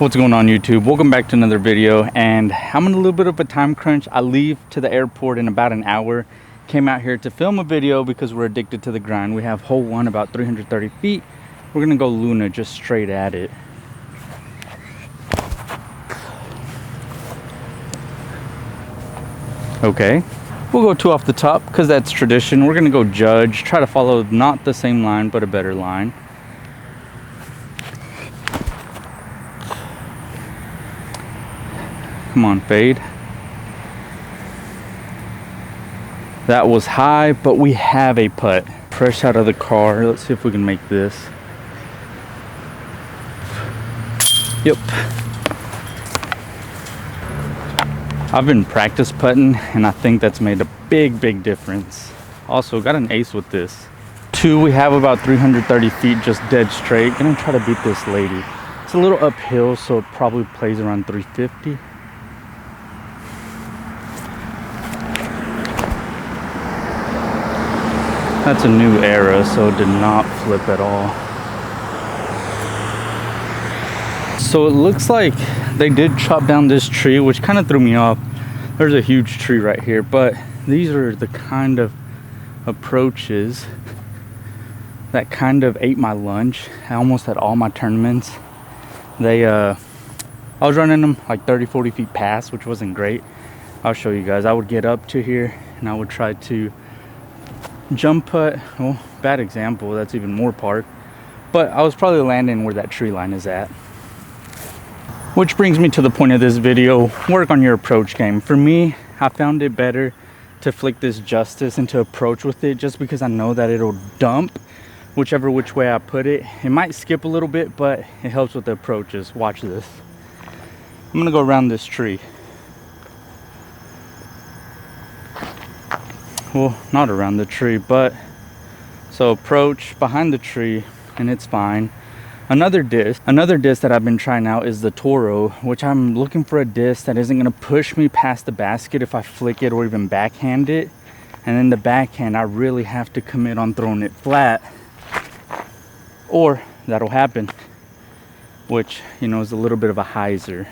What's going on, YouTube? Welcome back to another video, and I'm in a little bit of a time crunch. I leave to the airport in about an hour. Came out here to film a video because we're addicted to the grind. We have hole one about 330 feet. We're gonna go Luna, just straight at it. Okay, we'll go two off the top because that's tradition. We're gonna go Judge, try to follow not the same line but a better line. Come on, fade. That was high, but we have a putt. Fresh out of the car. Let's see if we can make this. Yep. I've been practice putting, and I think that's made a big difference. Also, got an ace with this. Two, we have about 330 feet just dead straight. Gonna try to beat this lady. It's a little uphill, so it probably plays around 350. That's a new era, so it did not flip at all. So it looks like they did chop down this tree, which kind of threw me off. There's a huge tree right here, but these are the kind of approaches that kind of ate my lunch. I almost had all my tournaments. I was running them like 30-40 feet past, which wasn't great. I'll show you guys. I would get up to here and I would try to jump putt. Well, bad example, that's even more par, but I was probably landing where that tree line is at. Which brings me to the point of this video: work on your approach game. For me, I found it better to flick this Justice and to approach with it, just because I know that it'll dump whichever which way I put it. It might skip a little bit, but it helps with the approaches. Watch this. I'm gonna go around this tree. Well, not around the tree, but so approach behind the tree and it's fine. Another disc that I've been trying out is the Toro, which I'm looking for a disc that isn't going to push me past the basket if I flick it or even backhand it. And then the backhand, I really have to commit on throwing it flat, or that'll happen, which, you know, is a little bit of a hyzer.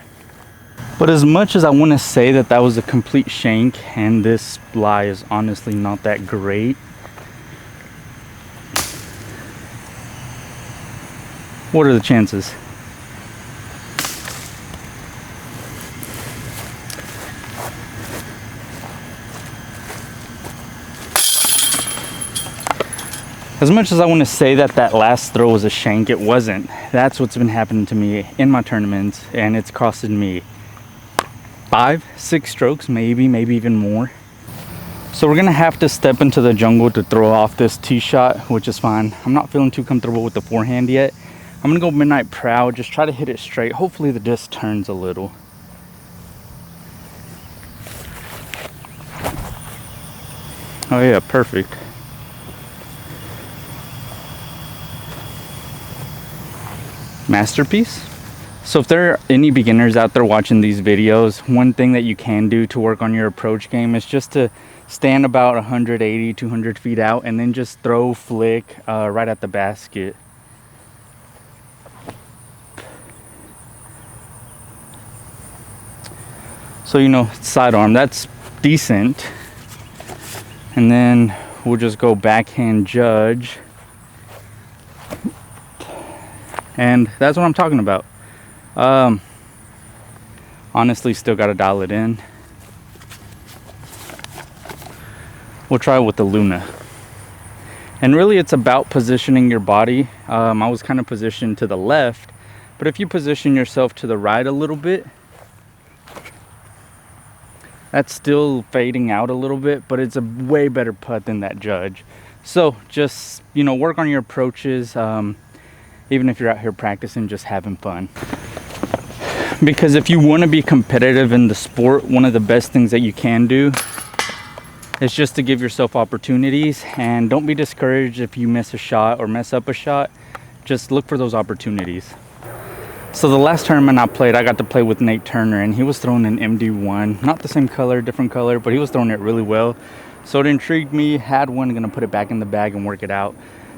But as much as I want to say that that was a complete shank, and this lie is honestly not that great, what are the chances? As much as I want to say that that last throw was a shank, it wasn't. That's what's been happening to me in my tournaments, and it's costed me 5-6 strokes, maybe even more. So we're gonna have to step into the jungle to throw off this tee shot, which is fine. I'm not feeling too comfortable with the forehand yet. I'm gonna go midnight proud, just try to hit it straight. Hopefully the disc turns a little. Oh yeah, perfect. Masterpiece. So if there are any beginners out there watching these videos, one thing that you can do to work on your approach game is just to stand about 180, 200 feet out and then just throw flick right at the basket. So, you know, sidearm, that's decent. And then we'll just go backhand Judge. And that's what I'm talking about. Honestly, still got to dial it in. We'll try with the Luna. And really it's about positioning your body. I was kind of positioned to the left, but if you position yourself to the right a little bit, that's still fading out a little bit, but it's a way better putt than that Judge. So just, you know, work on your approaches, even if you're out here practicing, just having fun. Because if you want to be competitive in the sport, one of the best things that you can do is just to give yourself opportunities, and don't be discouraged if you miss a shot or mess up a shot. Just look for those opportunities. So the last tournament I played, I got to play with Nate Turner, and he was throwing an MD1, not the same color, different color, but he was throwing it really well. So it intrigued me, had one, gonna put it back in the bag and work it out.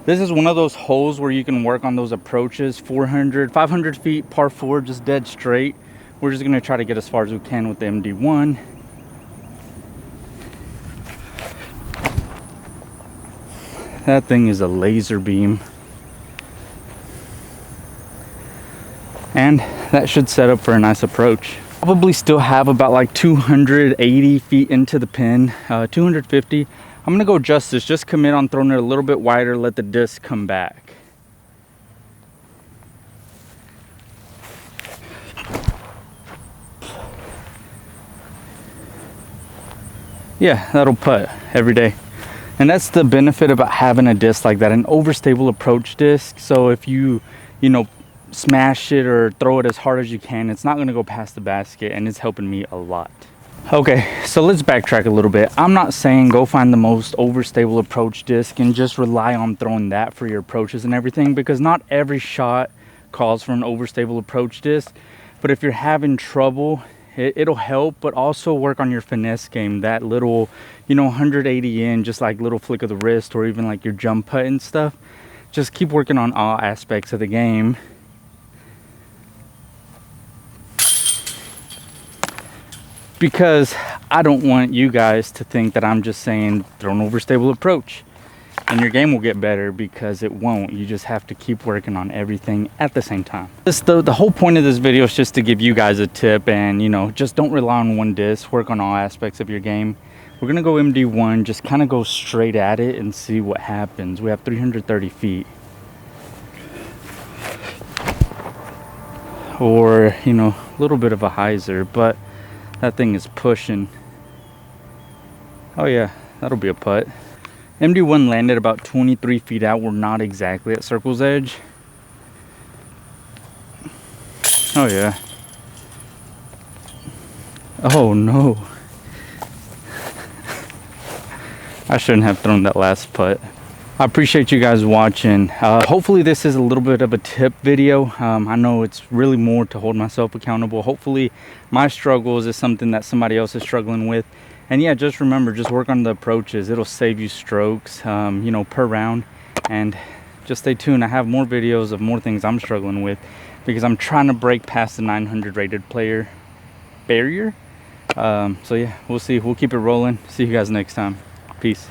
This is one of those holes where you can work on those approaches. 400, 500 feet, par 4, just dead straight. We're just gonna try to get as far as we can with the MD1. That thing is a laser beam. And that should set up for a nice approach. Probably still have about like 280 feet into the pin, 250. I'm gonna go adjust this, just commit on throwing it a little bit wider, let the disc come back. Yeah, that'll putt every day. And that's the benefit about having a disc like that, an overstable approach disc. So if you smash it or throw it as hard as you can, it's not gonna go past the basket, and it's helping me a lot. Okay, so let's backtrack a little bit. I'm not saying go find the most overstable approach disc and just rely on throwing that for your approaches and everything, because not every shot calls for an overstable approach disc. But if you're having trouble, it'll help, but also work on your finesse game. That little, 180 in, just like little flick of the wrist, or even like your jump putt and stuff. Just keep working on all aspects of the game. Because I don't want you guys to think that I'm just saying throw an overstable approach and your game will get better, because it won't. You just have to keep working on everything at the same time. The whole point of this video is just to give you guys a tip, and just don't rely on one disc. Work on all aspects of your game. We're gonna go MD1, just kind of go straight at it and see what happens. We have 330 feet. Or, a little bit of a hyzer, but that thing is pushing. Oh yeah, that'll be a putt. MD1 landed about 23 feet out. We're not exactly at circle's edge. Oh yeah. Oh no. I shouldn't have thrown that last putt. I appreciate you guys watching. Hopefully this is a little bit of a tip video. I know it's really more to hold myself accountable. Hopefully my struggles is something that somebody else is struggling with. And yeah, just remember, just work on the approaches. It'll save you strokes, per round. And just stay tuned. I have more videos of more things I'm struggling with, because I'm trying to break past the 900 rated player barrier. So yeah, we'll see. We'll keep it rolling. See you guys next time. Peace.